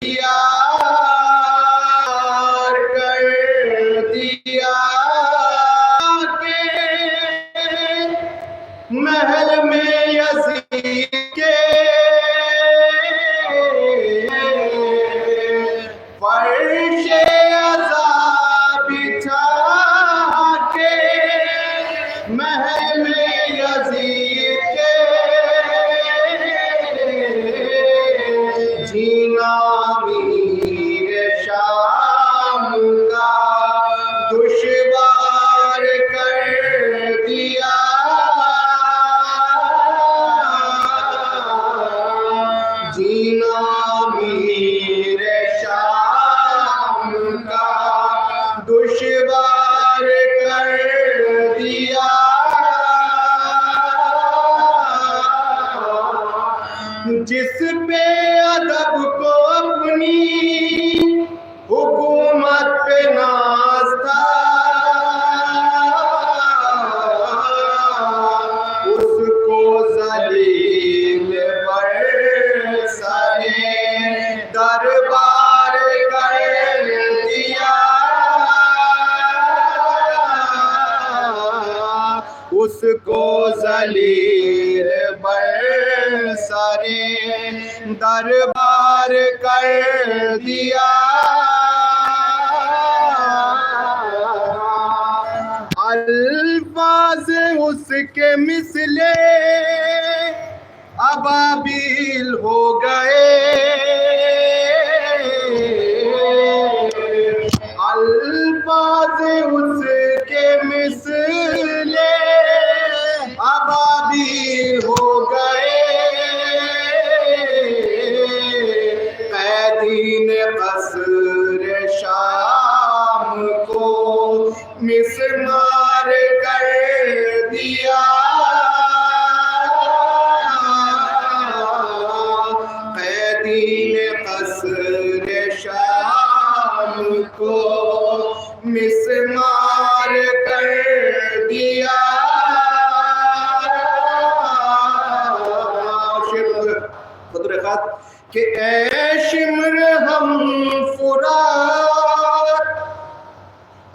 دیا کہ محل میں یزید کے فرش عذاب بچھا کے محل میں یزید کے جینا میر شام کا دشوار کر دیا جینا میر شام کا دشوار کر دیا جس پہ ادب کو اپنی حکومت پہ ناز تھا اس کو ذلیل برسرے دربار کر دیا اس کو ذلیل برسرے دربار کر دیا الفاظ اس کے مثل ابابیل ہو گئے الفاظ اس کے مثل ابابیل ہو گئے قیدین قصر شام کو مسمار کر دیا قیدین قصر شام کو مسمار کر دیا خطر خط کہ اے شمر ہم فرات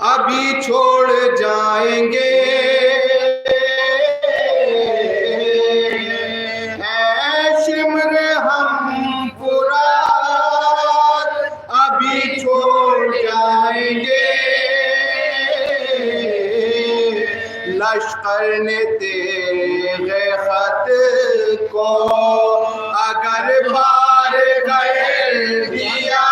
ابھی چھوڑ جائیں گے اے شمر ہم فرات ابھی چھوڑ جائیں گے لشکر نے تیغ خط کو اگر بار کر دیا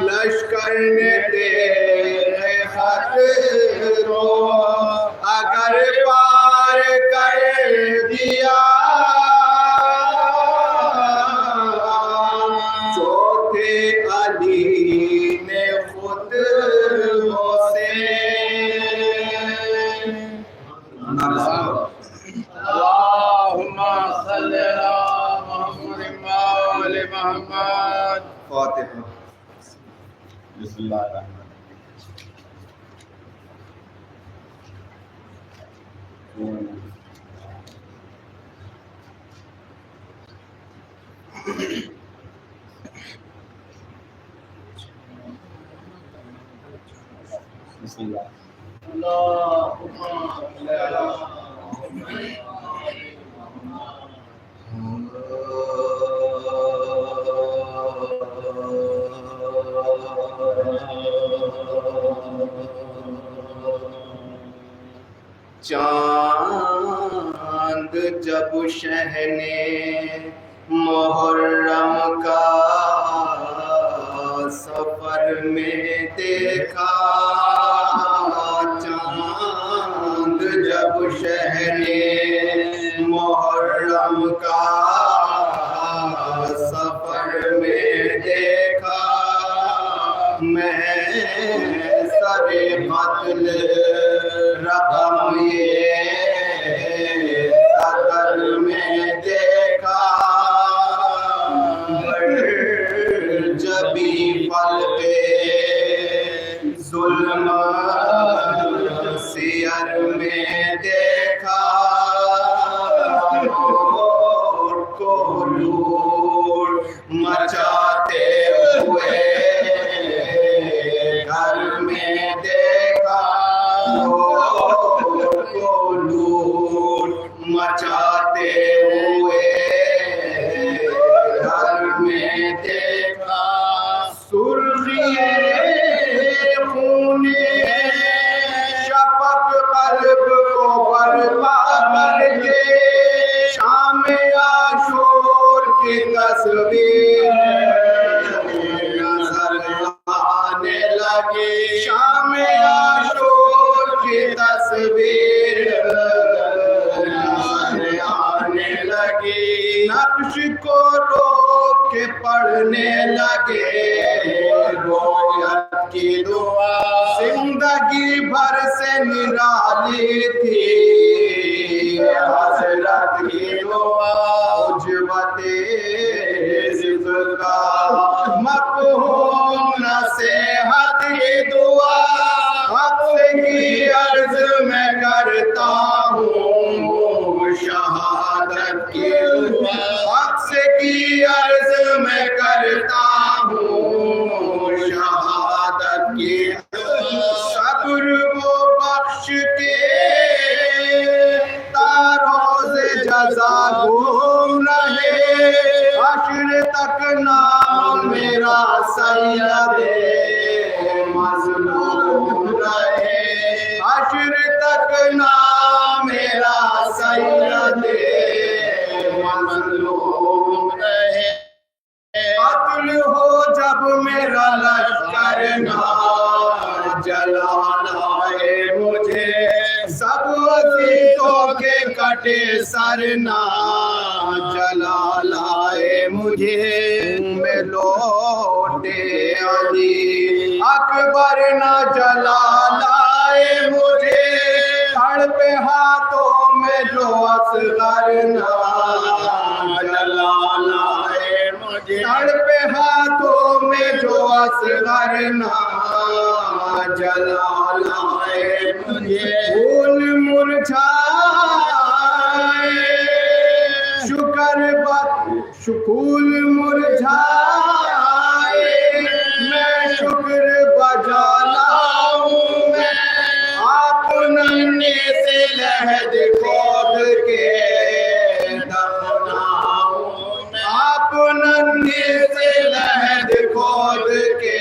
لشکر نے تیغ خط کو اگر پار کر دیا چوتھے علی نے خود سے اللہم صلی اللہ محمد وآل محمد فاتحہ بسم اللہ الرحمن الرحیم بسم اللہ اللہم صلی اللہ چاند جب شہنے محرم کا سفر میں دیکھا چاند جب شہنے محرم کا سفر میں دیکھا میں سر قتل رقم یہ سطر میں دیکھا جبی پل پہ ظلم سیر میں دیکھا लूट मचाते हुए घर में देखा को लूट मचाते हुए घर में देखा सुर्खिए खूने शपक कल्ब को बर्बाद करके शाम आशूर की तस्वीर नजर आने लगी शाम आशूर की तस्वीर नजर आने लगी नक्श को रोक के पढ़ने लगे रोयत की दुआ जिंदगी भर से निराली थी हजरत की दुआ उजवते जिज़का मफ़हूम नसीहत की दुआ आपसे की अर्ज मैं करता हूँ शहादत की दुआ आपसे की अर्ज मैं करता हूँ शहादत की सब्र वो बख्श के तारोज़े जज़ा घूम रहे हश्र तक नाम मेरा सैयदे मज़लूम रहे हश्र तक नाम मेरा सैयदे मज़लूम रहे कत्ल हो जब मेरा लश्कर ना जलाल आए मुझे सब अज़ीज़ों के कटे सर ना जलाल आए मुझे में लौटे अली अकबर ना जलाल आए मुझे धड़ पे हाथों में जो असगर ना जलाल आए मुझे धड़ पे हाथों में जो असगर ना जलाल आए मुझे फूल मुरझाए फूल मुरझाए मैं शुक्र बजा लाऊं मैं आप नन्हे से लहद खोद के दफनाऊं आप नन्हे से लहद खोद के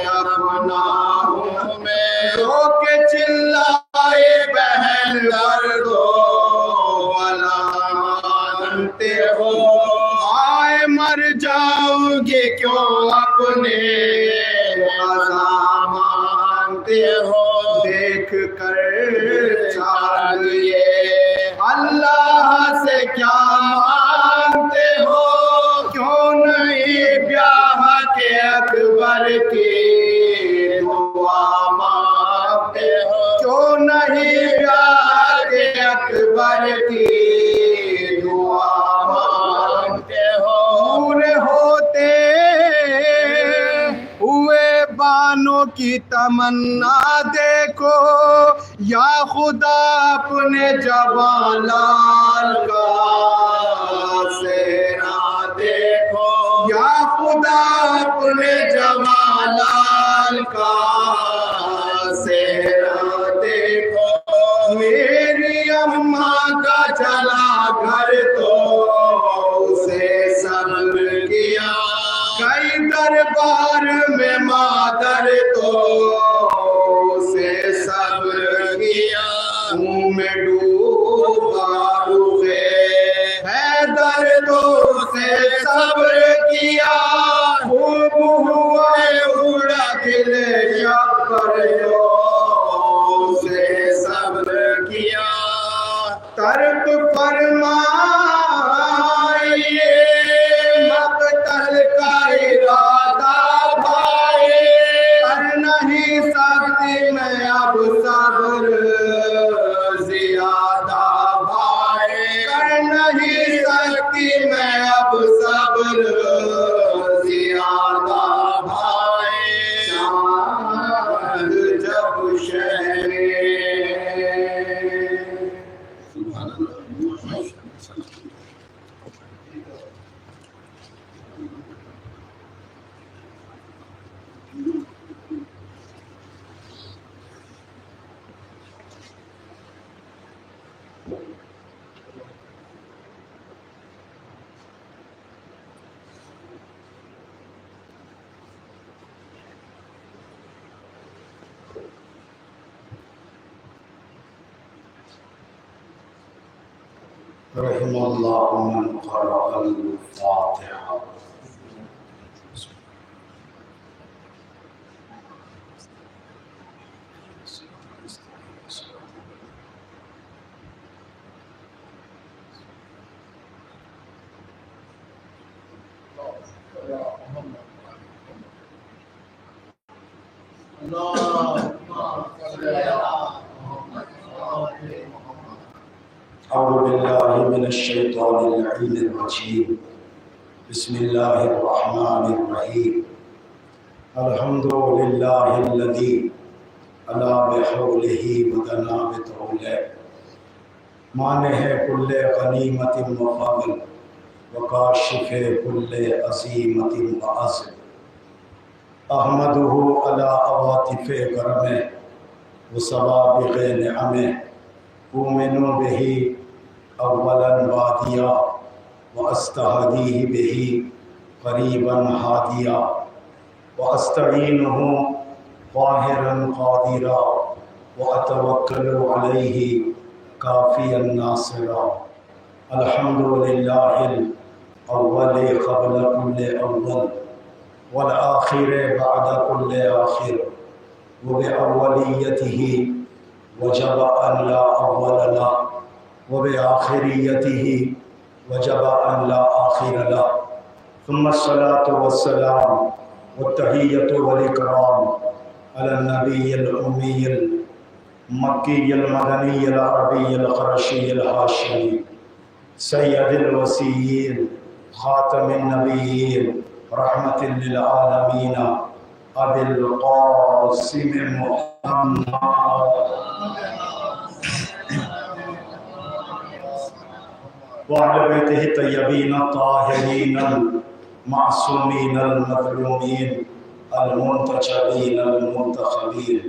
दफनाऊं मैं रो के चिल्लाए बहन कर दो वाला मानते हो आए मर जाओगे क्यों अपने मज़ा मानते हो देख कर चाहिए अल्लाह से क्या मांगते हो क्यों नहीं ब्याह के अकबर की दुआ मांगते हो क्यों नहीं ब्याह के अकबर की दुआ मांगते हो पूरे होते हुए बानों की तमन्ना देखो या खुदा अपने जवां लाल का सेना देखो या खुदा अपने जवां लाल का सेना देखो मेरी अम्मा का चला घर तो उसे सब्र किया कई दरबार में मादर तो उसे सब्र किया में डूबा रुखे हैदर तो उसे सब्र किया खूब हुआ उड़ा दिल जबर जो उसे सब्र किया तर्क फरमाइए मक़तल का इरादा भाई कर नहीं सकती मैं अब सब्र ज़ियादा भाई कर नहीं सकती मैं अब सब्र رحم اللہ من قرأ الفاتحہ. اعوذ باللہ من الشیطان اللعین الرجیم. بسم اللہ الرحمن الرحیم. الحمد للہ الذی علا بحولہ ودنا بطولہ مانح کل غنیمت وفضل وکاشف کل عظیمت وعزل. احمدہ علی عواطف کرمہ وسوابغ نعمہ اومن بہ اولا وادیا واستہدیہ بہ قریبا ہادیا واستعینہ قاہرا قادرا واتوکل علیہ کافیا ناصرا. الحمد للہ الاول قبل کل اول والآخر بعد كل آخر وبأوليته وجب أن لا أول له وبآخريته وجب أن لا آخر له. ثم الصلاة والسلام والتحية والإكرام على النبي الأمي المكي المدني العربي القرشي الهاشمي سيد الوصيين خاتم النبيين رحمت للعالمین ابی القاسم محمد وعلى بیتہ الطیبین الطاہرین المعصومین المظلومین المنتجبین المنتخبین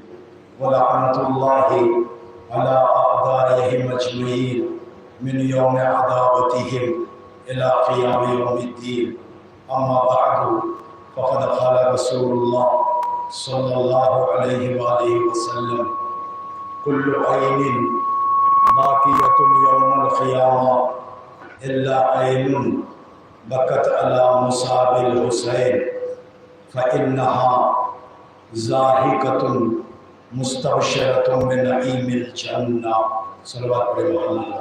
ولعنت اللہ علی اعدائهم اجمعین من یوم عداوتهم الى قیام یوم الدین. اما بعد فقد قال رسول اللہ صلی اللہ علیہ وآلہ وسلم كل عین باقیۃ یوم القیامہ الا عین بکت علی مصاب الحسین فإنها ضاحکۃ مستبشرۃ من نعیم الجنہ. صلوات پڑھیں محمد.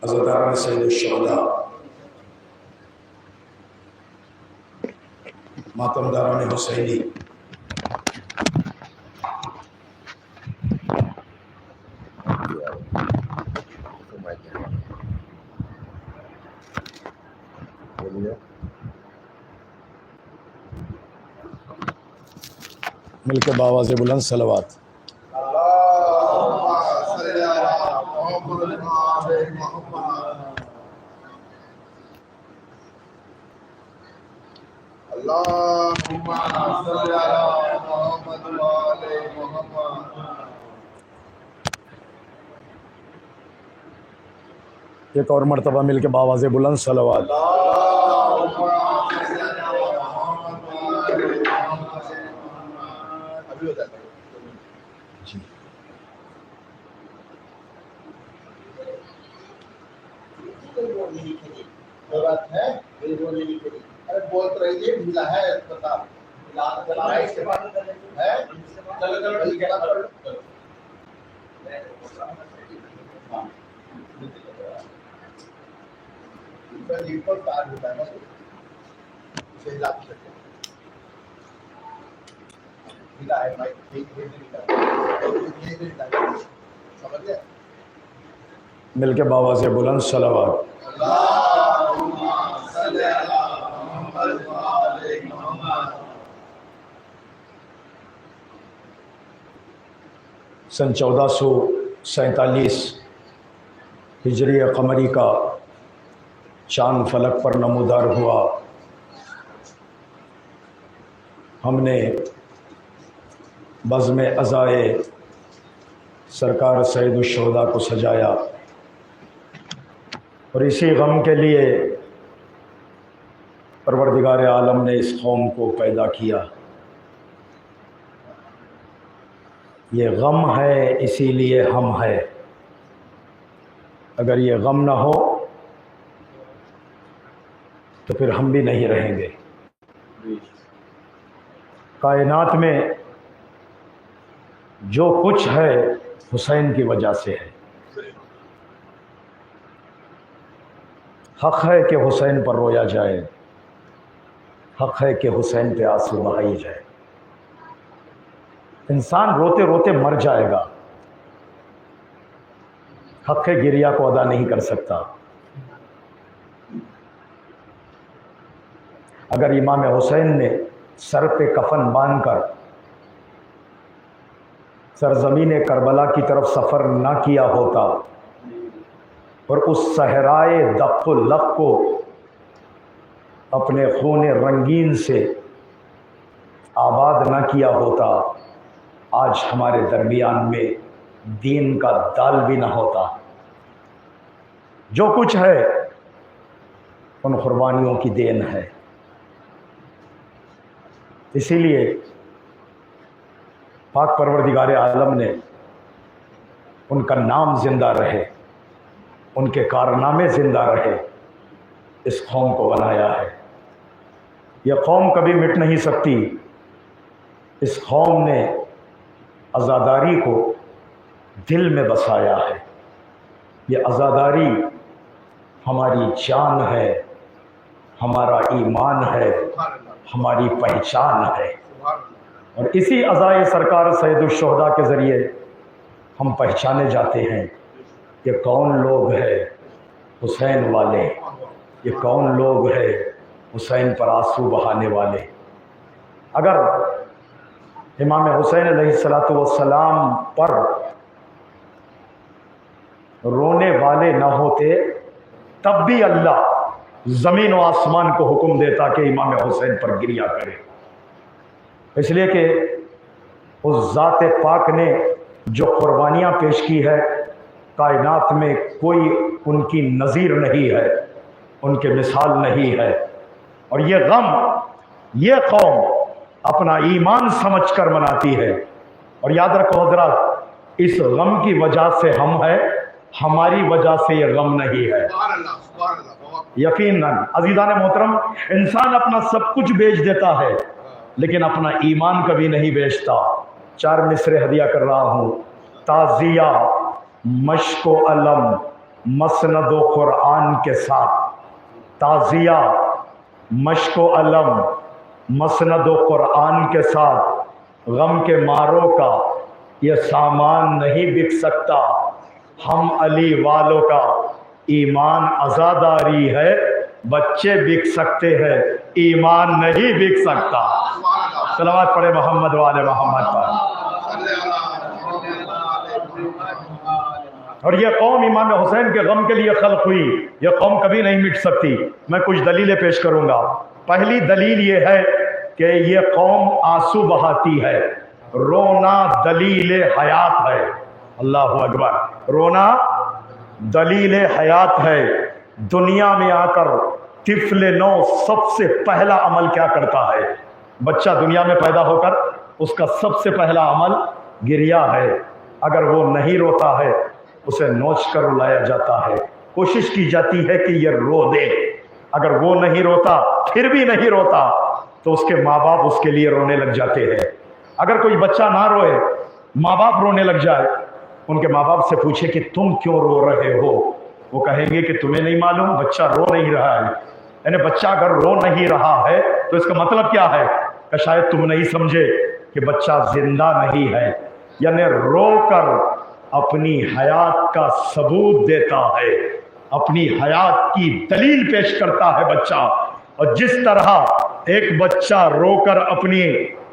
عزاداران سید الشہداء، ماتمداران حسینی، مل کے باواز بلند صلوات. اللهم صل على محمد وآل محمد. ایک اور مرتبہ مل کے باواز بلند صلوات. ضرورت ہے بولتے رہیے. ملا ہے بتا اس کے بعد ہے. چلو چلو ٹھیک ہے. کارڈ ہوتا ہے نا اسے ہلا سکتے ملا ہے بھائی. سمجھ گئے. مل کے باواز بلند صلوات. सन 1447 हिजरी कमरी का चांद फलक पर नमूदार हुआ। हमने बज़्म अज़ाए सरकार सैयदुश्शुहदा को सजाया और इसी गम के लिए परवरदिगार आलम ने इस कौम को पैदा किया। ये गम है इसीलिए हम है। अगर ये गम ना हो तो फिर हम भी नहीं रहेंगे। कायनात में जो कुछ है हुसैन की वजह से है। हक़ है कि हुसैन पर रोया जाए, हक़ है कि हुसैन पे आंसू बहाई जाए। इंसान रोते रोते मर जाएगा, हक़ गिरिया को अदा नहीं कर सकता। अगर इमाम हुसैन ने सर पे कफन बांधकर सरज़मीन करबला की तरफ सफ़र ना किया होता और उस सहराए दक्क़ुल लक़ को अपने खून रंगीन से आबाद ना किया होता, आज हमारे दरमियान में दीन का दाल भी ना होता। जो कुछ है उन कुर्बानियों की देन है। इसीलिए पाक परवरदिगार आलम ने उनका नाम ज़िंदा रहे, उनके कारनामे ज़िंदा रहे, इस कौम को बनाया है। यह कौम कभी मिट नहीं सकती। इस कौम ने आज़ादारी को दिल में बसाया है। ये आज़ादारी हमारी जान है, हमारा ईमान है, हमारी पहचान है। और इसी अज़ाए सरकार सैयदुश्शुहदा के ज़रिए हम पहचाने जाते हैं कि कौन लोग हैं हुसैन वाले, ये कौन लोग हैं हुसैन पर आंसू बहाने वाले। अगर इमाम हुसैन अलैहिस्सलातु वस्सलाम पर रोने वाले न होते तब भी अल्लाह ज़मीन व आसमान को हुक्म देता कि इमाम हुसैन पर गिरिया करे। इसलिए कि उस ज़ात पाक ने जो कुर्बानियाँ पेश की है, कायनात में कोई उनकी नज़ीर नहीं है, उनके मिसाल नहीं है। और ये गम ये कौम अपना ईमान समझकर मनाती है। और याद रखो हज़रात, इस गम की वजह से हम है, हमारी वजह से ये गम नहीं है। यकीनन अज़ीज़ान मोहतरम, इंसान अपना सब कुछ बेच देता है लेकिन अपना ईमान कभी नहीं बेचता। 4 मिसरे हदिया कर रहा हूँ। ताज़िया मश्को अलम मसनदो कुरान के साथ, ताज़िया मश्को अलम मसनदो कुरान के साथ गम के मारों का ये सामान नहीं बिक सकता। हम अली वालों का ईमान आज़ादारी है, बच्चे बिक सकते हैं, ईमान नहीं बिक सकता। सलावत पढ़े मोहम्मद वाले मोहम्मद पर। और ये कौम इमाम हुसैन के गम के लिए खल्क हुई, ये कौम कभी नहीं मिट सकती। मैं कुछ दलीलें पेश करूंगा। पहली दलील ये है कि ये कौम आंसू बहाती है। रोना दलील हयात है। अल्लाह अकबर। रोना दलील हयात है। दुनिया में आकर तिफले नौ सबसे पहला अमल क्या करता है? बच्चा दुनिया में पैदा होकर उसका सबसे पहला अमल गिरिया है। अगर वो नहीं रोता है उसे नोच कर रुलाया जाता है, कोशिश की जाती है कि ये रो दे। अगर वो नहीं रोता, फिर भी नहीं रोता, तो उसके माँ बाप उसके लिए रोने लग जाते हैं। अगर कोई बच्चा ना रोए, माँ बाप रोने लग जाए, उनके माँ बाप से पूछे कि तुम क्यों रो रहे हो, वो कहेंगे कि तुम्हें नहीं मालूम, बच्चा रो नहीं रहा है। यानी बच्चा अगर रो नहीं रहा है तो इसका मतलब क्या है कि शायद तुम नहीं समझे कि बच्चा जिंदा नहीं है। यानी रो कर अपनी हयात का सबूत देता है, अपनी हयात की दलील पेश करता है बच्चा। और जिस तरह एक बच्चा रोकर अपनी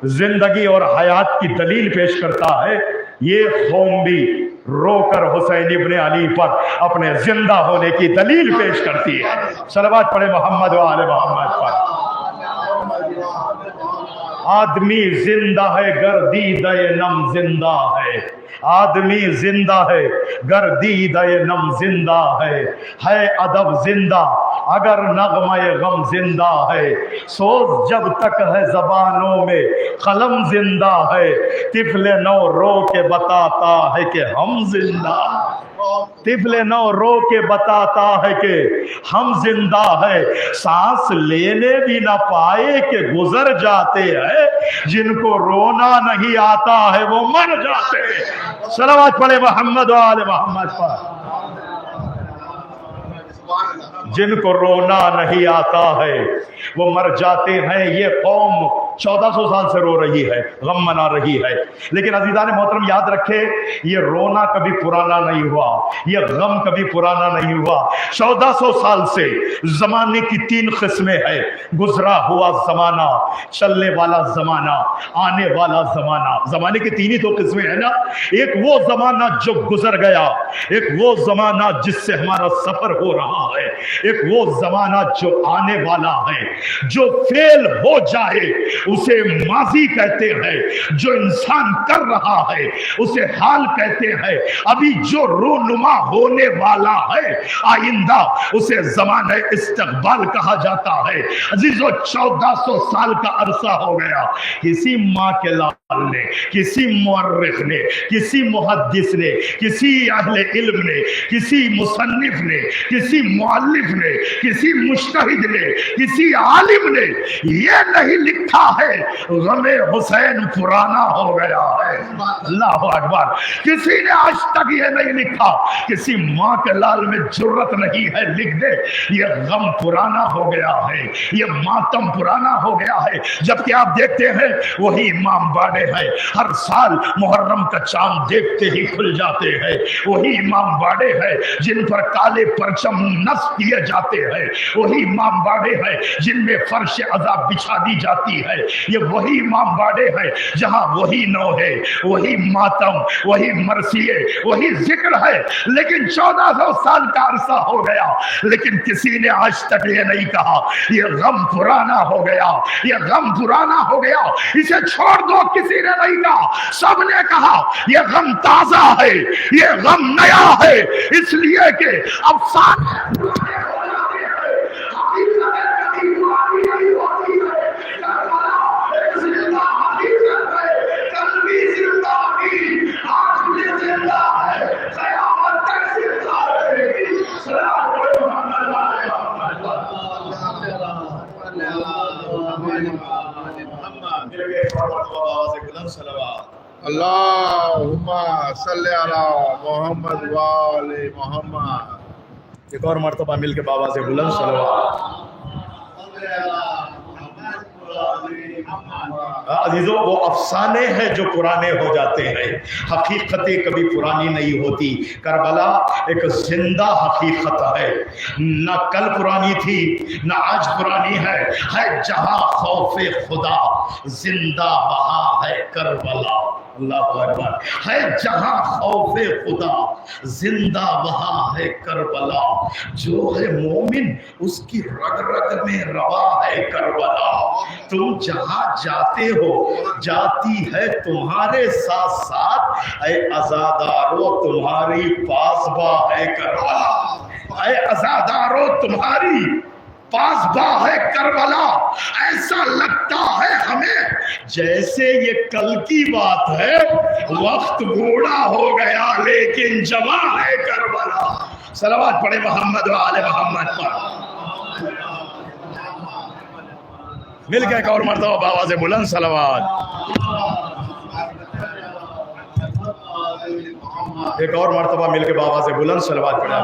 जिंदगी और हयात की दलील पेश करता है, یہ قوم بھی رو کر حسین ابن علی پر اپنے زندہ ہونے کی دلیل پیش کرتی ہے. صلوات پڑھے محمد و آل محمد پر. آدمی زندہ ہے گردیدہ نم زندہ ہے. آدمی زندہ ہے گردیدہ نم زندہ ہے ادب زندہ اگر نغمہ غم زندہ ہے. سوز جب تک ہے زبانوں میں قلم زندہ ہے. طفل نو رو کے بتاتا ہے کہ ہم زندہ. طفل نو رو کے بتاتا ہے کہ ہم زندہ ہے. سانس لینے بھی نہ پائے کہ گزر جاتے ہیں. جن کو رونا نہیں آتا ہے وہ مر جاتے ہیں. صلوات پڑھے محمد و آل محمد پر. جن کو رونا نہیں آتا ہے وہ مر جاتے ہیں. یہ قوم 1400 سال سے رو رہی ہے, غم منا رہی ہے. لیکن عزیزان محترم یاد رکھے, یہ رونا کبھی پرانا نہیں ہوا, یہ غم کبھی پرانا نہیں ہوا. 1400 سال سے زمانے کی 3 قسمیں ہیں. گزرا ہوا زمانہ, چلنے والا زمانہ, آنے والا زمانہ. زمانے کی 3 ہی تو قسمیں ہیں نا. ایک وہ زمانہ جو گزر گیا, ایک وہ زمانہ جس سے ہمارا سفر ہو رہا ہے, ایک وہ زمانہ جو آنے والا ہے. جو فعل ہو جائے اسے ماضی کہتے ہیں, جو انسان کر رہا ہے اسے حال کہتے ہیں. ابھی جو رونما ہونے والا ہے آئندہ اسے زمانہ استقبال کہا جاتا ہے. عزیزو 1400 سال کا عرصہ ہو گیا. کسی ماں کے لال نے, کسی مورخ نے, کسی محدث نے, کسی اہل علم نے, کسی مصنف نے, کسی مؤلف نے, کسی مجتہد نے, کسی عالم نے یہ نہیں لکھا ہے غم حسین پرانا ہو گیا ہے. اللہ اکبر. کسی نے آج تک یہ نہیں لکھا, کسی ماں کے لال میں جرت نہیں ہے لکھ دے یہ غم پرانا ہو گیا ہے, یہ ماتم پرانا ہو گیا ہے. جبکہ آپ دیکھتے ہیں وہی امام باڑے ہیں, ہر سال محرم کا چاند دیکھتے ہی کھل جاتے ہیں. وہی امام باڑے ہیں جن پر کالے پرچم نصب کیے جاتے ہیں. وہی امام باڑے ہیں جن میں فرش عذاب بچھا دی جاتی ہے. یہ وہی امام باڑے ہیں جہاں وہی نو ہے, وہی ماتم, وہی مرثیے, وہی ذکر ہے. لیکن 1400 سال کا عرصہ ہو گیا, لیکن کسی نے آج تک یہ نہیں کہا یہ غم پرانا ہو گیا, یہ غم پرانا ہو گیا, اسے چھوڑ دو. کسی نے نہیں کہا. سب نے کہا یہ غم تازہ ہے, یہ غم نیا ہے, اس لیے کہ افسانے اللہم صلی علی محمد و آل محمد. ایک اور مرتبہ مل کے بابا سے بلند صلوات. عزیزوں وہ افسانے ہیں جو پرانے ہو جاتے ہیں, حقیقتیں کبھی پرانی نہیں ہوتی. کربلا ایک زندہ حقیقت ہے, نہ کل پرانی تھی نہ آج پرانی ہے. جہاں خوف خدا زندہ وہاں ہے کربلا. اللہ اکبر. ہے جہاں خوف خدا زندہ وہاں ہے کربلا. جو ہے مومن اس کی رگ رگ میں روا ہے کربلا. تم جہاں جاتے ہو جاتی ہے تمہارے ساتھ ساتھ اے عزادارو تمہاری پاسباں ہے کربلا. اے عزادارو تمہاری پاسباں ہے کربلا. ایسا لگتا ہے ہمیں جیسے یہ کل کی بات ہے, وقت بوڑھا ہو گیا لیکن جوان ہے کربلا. صلوات پڑھے محمد و آل محمد پر. مل کے ایک اور مرتبہ بابا سے بلند صلوات. ایک اور مرتبہ مل کے بابا سے بلند صلوات پڑھا.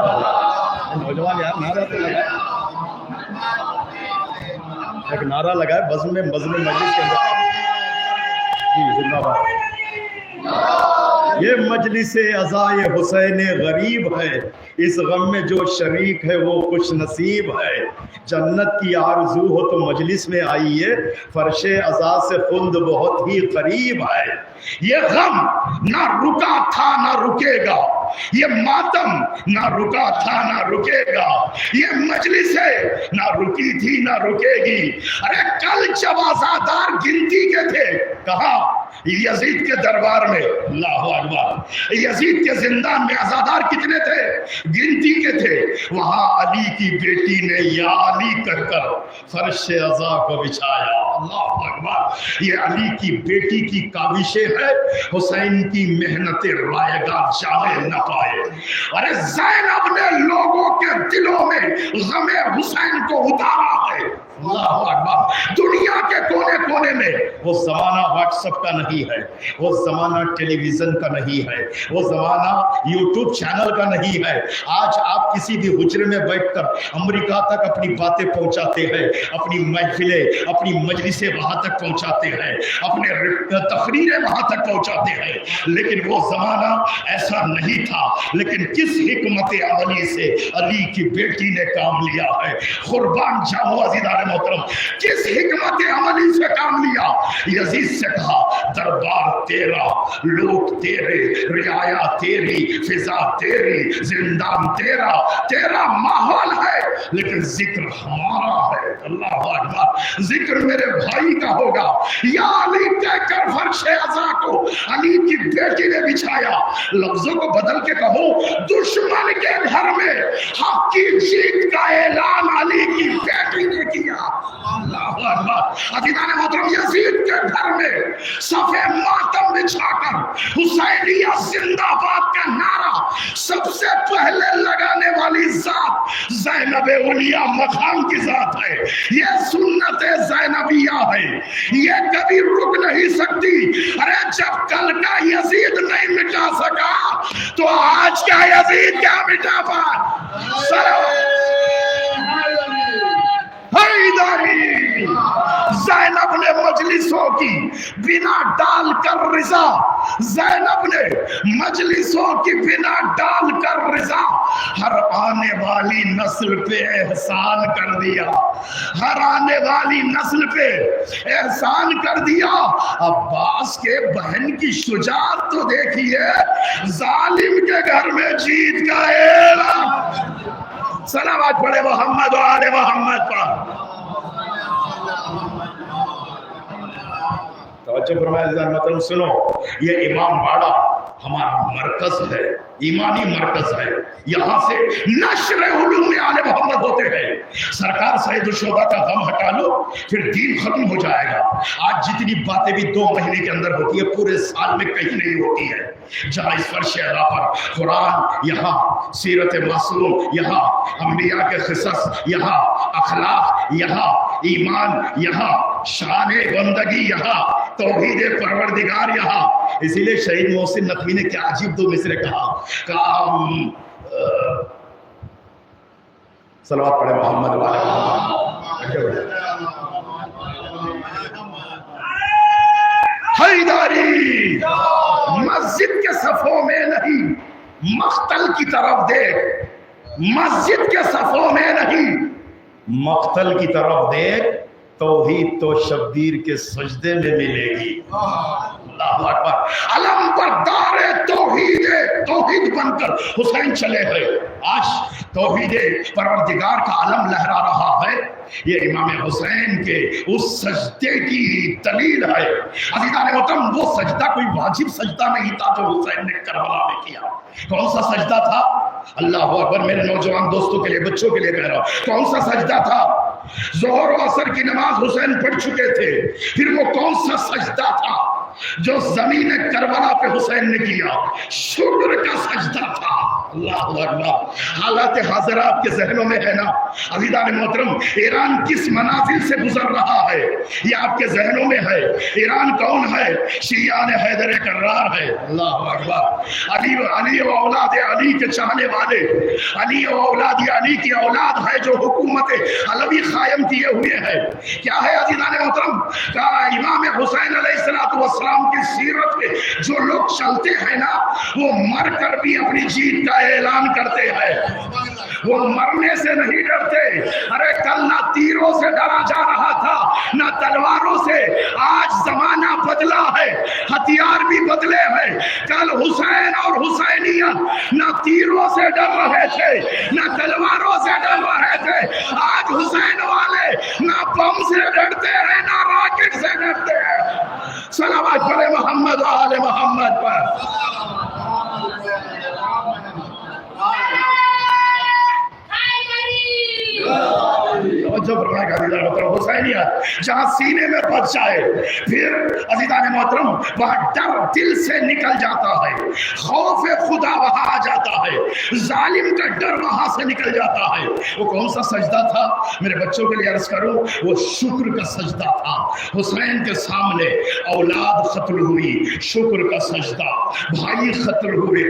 نوجوان یار نعرہ تو لگائے, ایک نعرہ لگائے بزم مجلس کے اندر. جی زندہ باد. یہ مجلس عزائے حسین غریب ہے، اس غم میں جو شریک ہے وہ خوش نصیب ہے۔ جنت کی آرزو ہو تو مجلس میں آئیے، فرش عزا سے خلد بہت ہی قریب ہے۔ یہ غم نہ رکا تھا نہ رکے گا، یہ ماتم نہ رکا تھا نہ رکے گا، یہ مجلس ہے نہ رکی تھی نہ رکے گی۔ ارے کل جب عزادار گنتی کے تھے، کہا یزید کے دربار میں، اللہ اکبر، یزید کے زندان میں عزادار کتنے تھے؟ گنتی کے تھے۔ وہاں علی کی بیٹی نے یا علی کہہ کر فرش عزا کو بچھایا، اللہ اکبر۔ یہ علی کی بیٹی کی کاوشیں ہے، حسین کی محنت رائے گاہ جانے نہ پائے۔ ارے زینب نے لوگوں کے دلوں میں غم حسین کو اتارا ہے، اللہ اکبر۔ دنیا کے کونے کونے میں وہ زمانہ واٹس ایپ کا نہیں ہے، وہ زمانہ ٹیلی ویژن کا نہیں ہے، وہ زمانہ یوٹیوب چینل کا نہیں ہے۔ آج آپ کسی بھی حجرے میں بیٹھ کر امریکہ تک اپنی باتیں پہنچاتے ہیں، اپنی محفلیں، اپنی مجلسیں وہاں تک پہنچاتے ہیں، اپنے تقریریں وہاں تک پہنچاتے ہیں، لیکن وہ زمانہ ایسا نہیں تھا۔ لیکن کس حکمت عملی سے علی کی بیٹی نے کام لیا ہے، قربان جاؤ عزیزان محترم، کس حکمت عملی سے کام لیا۔ یزید سے کہا دربار تیرا، لوگ تیرے، رعایا تیری، فضا تیری، زندان تیرا، تیرا ماحول ہے، لیکن ذکر ہمارا ہے، اللہ اکبر۔ ذکر میرے بھائی کا ہوگا۔ یا علی کہہ کر فرش عزا کو علی کی بیٹی نے بچھایا۔ لفظوں کو بدل کے کہو، دشمن کے گھر میں حق کی جیت کا اعلان علی کی بیٹی نے کیا، اللہ اکبر۔ عزیزان محترم، یزید کے گھر میں صفے ماتم بچھا کر حسینیہ زندہ باد کا نعرہ سب سے پہلے لگانے والی ذات زینب اولیاء مقام کی ذات ہے۔ یہ سنت زینبیہ ہے، یہ کبھی رک نہیں سکتی۔ ارے جب کل کا یزید نہیں مٹا سکا تو آج کا یزید کیا مٹا پائے؟ زینب نے مجلسوں کی بنا ڈال کر رضا، زینب نے مجلسوں کی بنا ڈال کر رضا ہر آنے والی نسل پہ احسان کر دیا، ہر آنے والی نسل پہ احسان کر دیا۔ عباس کے بہن کی شجاعت تو دیکھیے، ظالم کے گھر میں جیت کا اعلان۔ صلوات پڑھے محمد و آل محمد پر۔ توجہ فرمائے عزیزان محترم، سنو، یہ امام باڑہ ہمارا مرکز ہے، ایمانی مرکز ہے، یہاں سے نشر علوم آل محمد ہوتے ہیں۔ سرکار سید الشہداء کا غم ہٹا لو، پھر دین ختم ہو جائے گا۔ آج جتنی باتیں بھی 2 مہینے کے اندر ہوتی ہے، پورے سال میں کہیں نہیں ہوتی ہے۔ جہاں اس فرش عزا پر قرآن، یہاں سیرت معصوم، یہاں انبیاء کے قصص، یہاں اخلاق، یہاں ایمان، یہاں شان بندگی، یہاں توحید پروردگار، یہاں۔ اسی لیے شہید محسن نقوی نے کیا عجیب 2 مصرے کہا، صلوات پڑھے محمد والے محمد۔ حیداری مسجد کے صفوں میں نہیں، مقتل کی طرف دیکھ، مسجد کے صفوں میں نہیں، مقتل کی طرف دیکھ، توحید تو شبیر کے سجدے میں ملے گی، اللہ اکبر۔ علم بردار توحید بن کر حسین چلے گئے، آج توحید پروردگار کا علم لہرا رہا ہے۔ یہ امام حسین کے اس سجدے کی دلیل ہے۔ عزیزان محترم، وہ سجدہ کوئی واجب سجدہ نہیں تھا جو حسین نے کربلا میں کیا۔ کون سا سجدہ تھا؟ اللہ اکبر، میرے نوجوان دوستوں کے لیے، بچوں کے لیے کہہ رہا ہوں، کون سا سجدہ تھا؟ ظہر و عصر کی نماز حسین پڑھ چکے تھے، پھر وہ کون سا سجدہ تھا جو زمین کربلا پہ حسین نے کیا؟ شکر کا سجدہ تھا، اللہ اکبر۔ حالات حاضرہ آپ کے ذہنوں میں ہے نا عزیزان محترم؟ ایران کس منازل سے گزر رہا ہے یہ آپ کے ذہنوں میں ہے۔ ایران کون ہے؟ شیعان حیدر کرار ہے، اللہ اکبر۔ علی و اولاد علی کے چاہنے والے، علی و اولاد علی کی اولاد ہے جو حکومت علوی قائم کیے ہوئے ہے۔ کیا ہے عزیزان محترم؟ کہا امام حسین علیہ السلام کی سیرت میں जो लोग चलते हैं ना वो मर कर भी अपनी जीत का ऐलान करते हैं, वो मरने से नहीं डरते। अरे कल ना तीरों से डरा जा रहा था ना तलवारों से, आज जमाना बदला है, हथियार भी बदले हैं। कल हुसैन और हुसैनियत ना तीरों से डर रहे थे ना तलवारों से डर रहे थे, आज हुसैन वाले ना बम से डरते हैं ना रॉकेट से डरते हैं। सलावत पढ़े मोहम्मद और आले मोहम्मद पर। हुसैनियत जहां सीने में बच जाए फिर अज़ीज़ान मोहतरम वहां डर दिल से निकल जाता है, खौफ खुदा वहां आ जाता है, जालिम का डर वहां से निकल जाता है। वो कौन सा सजदा था मेरे बच्चों के लिए अर्ज करूं, वो शुक्र का सजदा था। हुसैन के सामने औलाद कत्ल हुई, शुक्र का सजदा, भाई कत्ल हुए,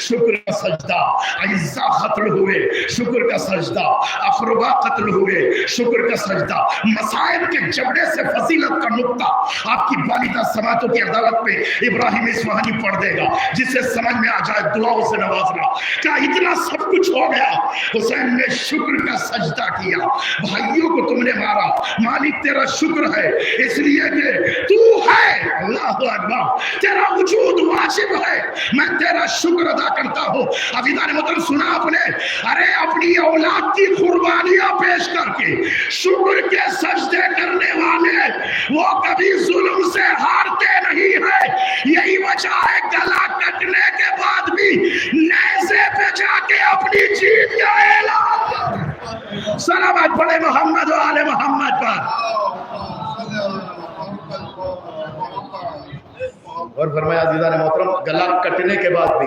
शुक्र का सजदा, अइज़्ज़ा कत्ल हुए, शुक्र का सजदा, अक़रबा कत्ल हुए, शुक्र का सजदा। मसाइब के जबड़े से फजीलत का नुक्ता आपकी वालिदा समातों की अदालत में इब्राहिम इस्फहानी पढ़ देगा, जिसे समझ में आ जाए दुआओं से नवाजना। क्या इतना सब कुछ हो गया, हुसैन ने शुक्र का सजदा किया। भाइयों को तुमने मारा, मालिक तेरा शुक्र है इसलिए कि तू है, अल्लाह अकबर, तेरा वजूद वाजिब है, मैं तेरा शुक्र अदा करता हूँ। अज़ीज़ान मोहतरम सुना आपने, अरे अपनी औलाद की कुर्बानियां पेश करके शुक्र के सजदे करने वाले वो कभी जुल्म से हारते नहीं है। यही वजह है गला कटने के बाद भी नेज़े पे जाके अपनी जीत का ऐलान। सलावत पढ़े मोहम्मद और आले मोहम्मद पर। और फरमाया अज़ीज़ान मोहतरम गला कटने के बाद भी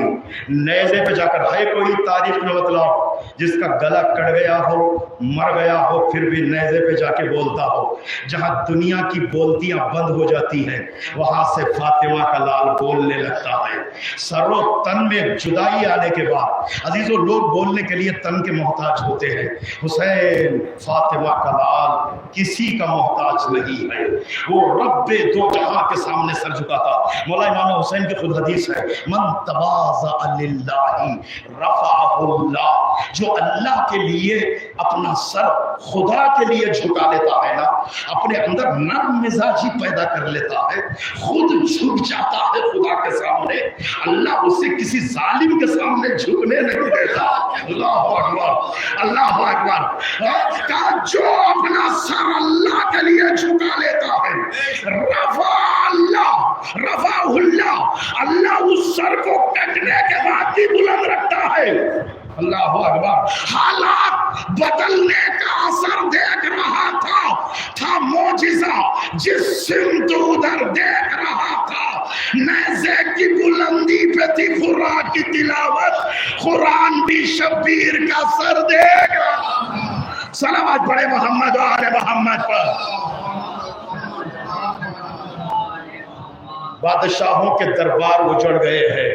नेज़े पे जाकर, है कोई तारीफ में बतलाओ जिसका गला कट गया हो, मर गया हो, फिर भी नेज़े पे जाके बोलता हो। जहां दुनिया की बोलतियां बंद हो जाती हैं वहां से फातिमा का लाल बोलने लगता है। सरो तन में जुदाई आने के बाद अजीजों लोग बोलने के लिए तन के मोहताज होते हैं। हुसैन फातिमा का लाल किसी का मोहताज नहीं है, वो रब्बे दो जहां के सामने सर झुकाता। मौला इमाम हुसैन की खुद हदीस है, मन तवाज़ा लिल्लाहि रफ़अहुल्लाह, जो अल्लाह के लिए अपना सर खुदा के लिए झुका लेता है ना, अपने अंदर नर्म मिजाजी पैदा कर लेता है, खुद झुक जाता है खुदा के सामने, अल्लाह उसे किसी जालिम के सामने झुकने नहीं देता। अल्लाह अकबर, अल्लाह अकबर। जो अपना सर अल्लाह के लिए झुका लेता है, रफ़ा अल्लाह रफ़अहुल्लाह, अल्लाह उस सर को कटने के बाद भी बुलंद रखता है। अल्लाह अकबर। हालात बदलने का असर देख रहा था मौजिज़ा जिस सिमत उधर देख रहा था, नेज़े की बुलंदी पे थी कुरान की तिलावत, कुरान भी शब्बीर का सर देख रहा था। सलावत पढ़े मोहम्मद और आले मोहम्मद पर। बादशाहों के दरबार उजड़ गए हैं,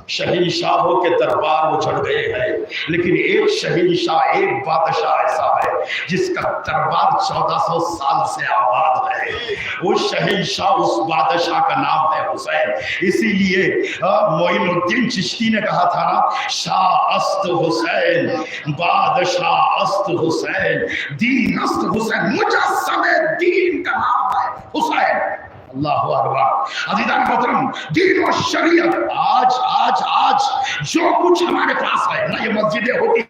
शहीनशाहों के दरबार उजड़ गए हैं, लेकिन एक शहीनशाह, एक बादशाह ऐसा है जिसका दरबार 1400 साल से आबाद है। वो शहीनशाह, उस बादशाह का नाम है हुसैन। इसीलिए मोइनुद्दीन चिश्ती ने कहा था ना, शाह अस्त हुसैन, बादशाह अस्त हुसैन, दीन अस्त हुसैन, मुजस्समे दीन का नाम है हुसैन। अल्लाह अकबर। अज़ीज़ान मोहतरम, दीन और शरीयत आज आज आज जो कुछ हमारे पास है, ना ये मस्जिदें होती,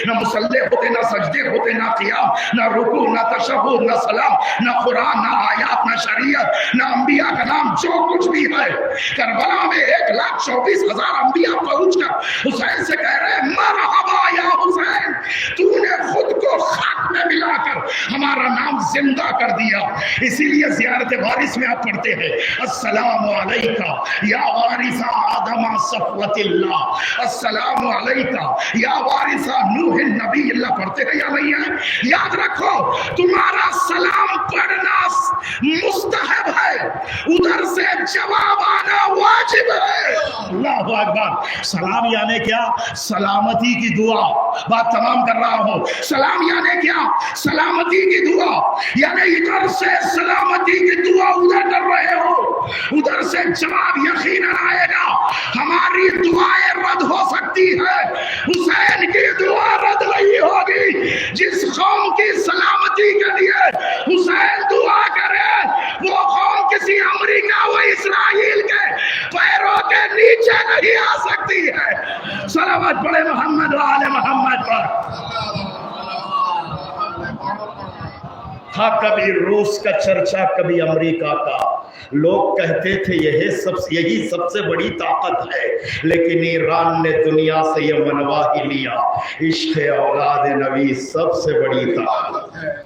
ना मुसल्ले होते, ना सजदे होते, ना क़ियाम, ना रुकू, ना तशहुद, ना सलाम, ना कुरान, ना आयात, ना शरीयत, ना अंबिया का नाम, जो कुछ भी है, करबला में 1,24,000 अंबिया पहुंचकर हुसैन से कह रहे हैं, मरहबा या हुसैन, तूने खुद को खाक में मिलाकर हमारा नाम जिंदा कर दिया। इसीलिए ज़ियारत वारिस में आप पढ़ते हैं, अस्सलामु अलैका या वारिसा आदम सफ़वतिल्लाह, अस्सलामु अलैका या वारिसा नूह नबी, अल्लाह पढ़ते हैं या नहीं है? याद रखो, तुम्हारा सलाम पढ़ना मुस्तहब है, उधर से जवाब आना वाजिब है। अल्लाह अकबर। सलाम यानी क्या? सलामती की दुआ। बात तमाम कर रहा हूँ। सलाम यानी क्या? सलामती की दुआ। यानी इधर से सलामती की दुआ उधर कर रहे हो, उधर से जवाब यकीनन आएगा। हमारी दुआएं रद्द हो सकती है, हुसैन की दुआ रद्द नहीं होगी। जिस कौम की सलामती के लिए हुसैन दुआ करे, वो कौम किसी अमेरिका व इस्राइल के पैरों के नीचे नहीं आ सकती है। सलावत पढ़े मोहम्मद व आले मोहम्मद पर। था कभी रूस का चर्चा, कभी अमेरिका का। लोग कहते थे यही सबसे बड़ी ताकत है, लेकिन ईरान ने दुनिया से यह मनवा ही लिया, इश्क औलाद नबी सबसे बड़ी ताकत है।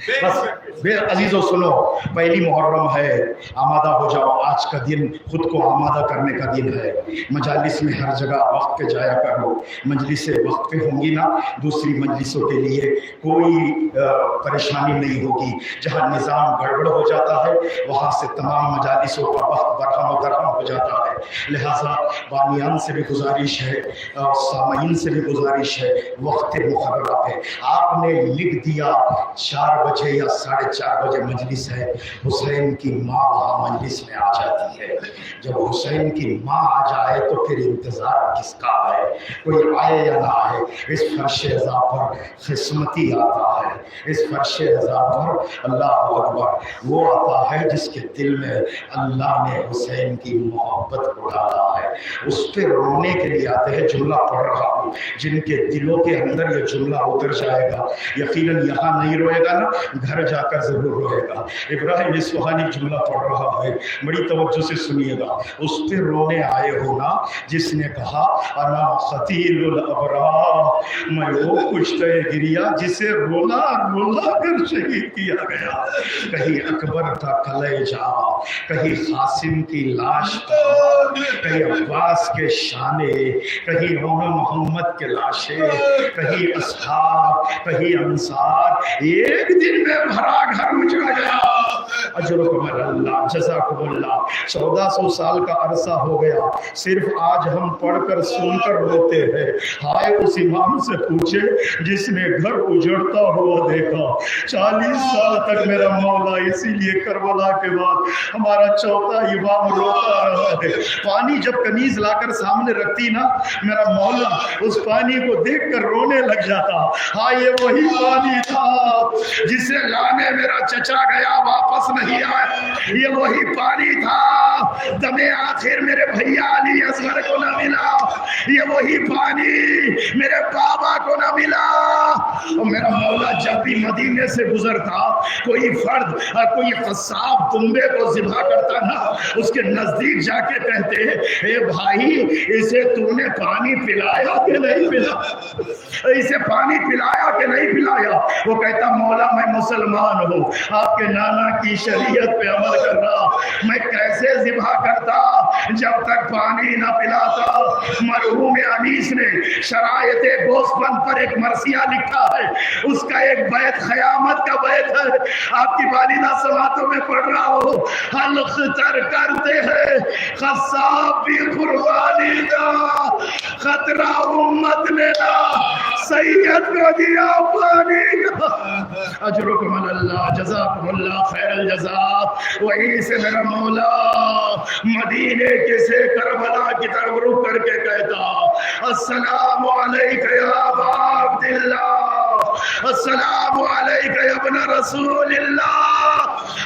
बस अजीजों सुनो, पहली मुहर्रम है, आमादा हो जाओ। आज का दिन खुद को आमादा करने का दिन है। मजालिस में हर जगह वक्त पे जाया करो। मजलिसें वक्त पे होंगी ना, दूसरी मजलिसों के लिए कोई परेशानी नहीं होगी। जहाँ निज़ाम गड़बड़ हो जाता है, वहाँ से तमाम मजालिसों का वक्त बरहम दरहम हो जाता है। लिहाजा बानियान से भी गुजारिश है और सामीन से भी गुजारिश है, वक्त मुकर्रर पे आपने लिख दिया 4 बजे या 4:30 बजे मजलिस है, हुसैन की माँ वहाँ मजलिस में आ जाती है। जब हुसैन की माँ आ जाए तो फिर इंतजार किसका है? कोई आए या ना आए, इस फर्श अज़ा पर किस्मती आता है। इस फर्श अज़ा पर अल्लाह अकबर वो आता है जिसके दिल में अल्लाह ने हुसैन की मोहब्बत को डाला है। उस पर रोने के लिए आते हैं। जुमला पढ़ रहा हूँ, जिनके दिलों के अंदर ये जुमला उतर जाएगा, यकीनन यहाँ नहीं रोएगा ना, घर जाकर जरूर रोएगा। इब्राहिम इस्फहानी जुमला पढ़ रहा है, बड़ी तवज्जो से सुनिएगा। उस पे रोने आए हो ना जिसने कहा अना खतीलुल अबरार, मैं वो कुश्ते गिरिया जिसे रोला रोला कर शहीद किया गया। कहीं अकबर का कलेजा, कहीं कासिम की लाश, कहीं अब्बास के शाने, कहीं मोहम्मद के लाशें, कहीं असहाब, कहीं अंसार। एक दिन में भरा घर उजड़ गया। अजरुकुम अल्लाह जज़ाकुमुल्लाह। 1400 साल का अरसा हो गया, सिर्फ आज हम पढ़कर सुनकर रोते हैं। हाय उस इमाम से पूछे जिसने घर उजड़ता हुआ देखा। 40 साल तक मेरा मौला, इसीलिए करबला के बाद हमारा चौथा इमाम रोता रहा है। पानी जब कनीज लाकर सामने रखती ना, मेरा मौला उस पानी को देखकर रोने लग जाता। हाँ, ये वही पानी था जिसे लाने मेरा चचा गया, वापस नहीं आया। ये वही पानी था, दमे आखिर मेरे भैया अली असगर को न मिला। ये वही पानी मेरे बाबा को न मिला। और मेरा मौला जब भी मदीने से गुजरता, कोई फर्द और कोई कसाब दुम्बे को ज़िबा करता ना, उसके नजदीक जाके कहते, ए भाई इसे तूने पानी पिलाया कि नहीं पिलाया? इसे पानी पिलाया कि नहीं पिलाया? वो कहता, मौला मैं मुसलमान हूँ, आपके नाना की शरीयत पे अमल कर रहा, मैं कैसे ज़िबा करता जब तक पानी ना पिलाता। मरहूम अनीस ने शरायते गोस्पन पर एक मरसिया लिखा है, उसका एक बैत ख़यामत का बैत है, आपकी वालिदा समातों में पढ़ रहा हो। हल्क तर करते हैं क़साब भी कुर्बानी दा, खतरा उम्मत ने ना सैयद को दिया पानी का। अजरुकुम अल्लाह जज़ाकुमुल्लाह खैरल जज़ा। वहीं से मेरा मौला मदीने के से करबला की तरफ रुक करके कहता, अस्सलामु अलैका या अबा अब्दिल्लाह, अस्सलामु अलैका या इब्न रसूलिल्लाह।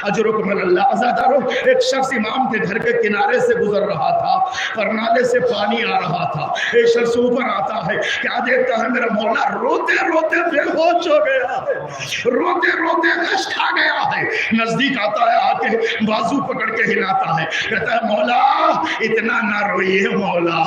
अजरुकुम अल्लाह। अज़ादारो, एक शख्स इमाम के घर के किनारे से गुजर रहा था, परनाले से पानी आ रहा था। एक शख्स ऊपर आता है, क्या देखता है, मेरा मौला रोते रोते बेहोश हो गया है, रोते रोते गश खा गया है। नजदीक आता है, आके बाजू पकड़ के हिलाता है, कहता है मौला इतना ना रोइए मौला।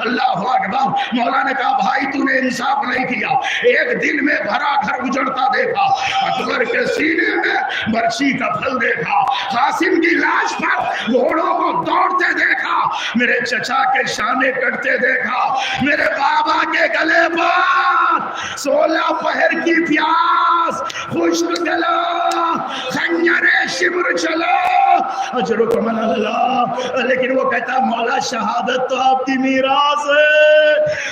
अल्लाह अकबर। मौला ने कहा, भाई तूने इंसाफ नहीं किया, एक दिन में भरा घर उजड़ता देखा, अकबर के सीने में बर्छी का फल देखा, कासिम की लाश पर घोड़ों को दौड़ते देखा, मेरे चचा के शाने कटते देखा, मेरे बाबा के गले पर 16 पहर की प्यास, खुश्क गला, खंजरे शिब्र चला, अजरुकुम अल्लाह। लेकिन वो कहता मौला शहादत तो आपकी मीरास है।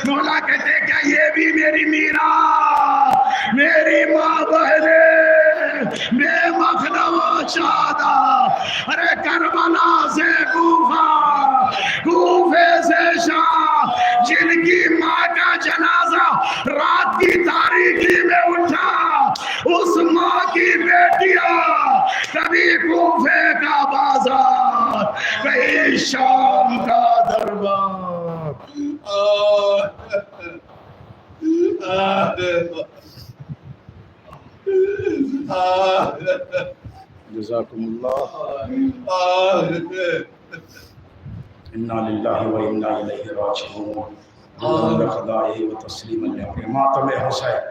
मौला कहते क्या ये भी मेरी मीरास, मेरी माँ बहने बेमखदम शादा। अरे करबला से कूफा, कूफे से शाम, जिनकी माँ का जनाजा रात की तारीकी में उठा, उस माँ की बेटियां, कभी कूफे का बाजार, कहीं शाम का दरबार। जज़ाकुमुल्लाह। इन्ना लिल्लाहि व इन्ना इलैहि राजिऊन। खुदाए व तस्लीम मातम हुसैन।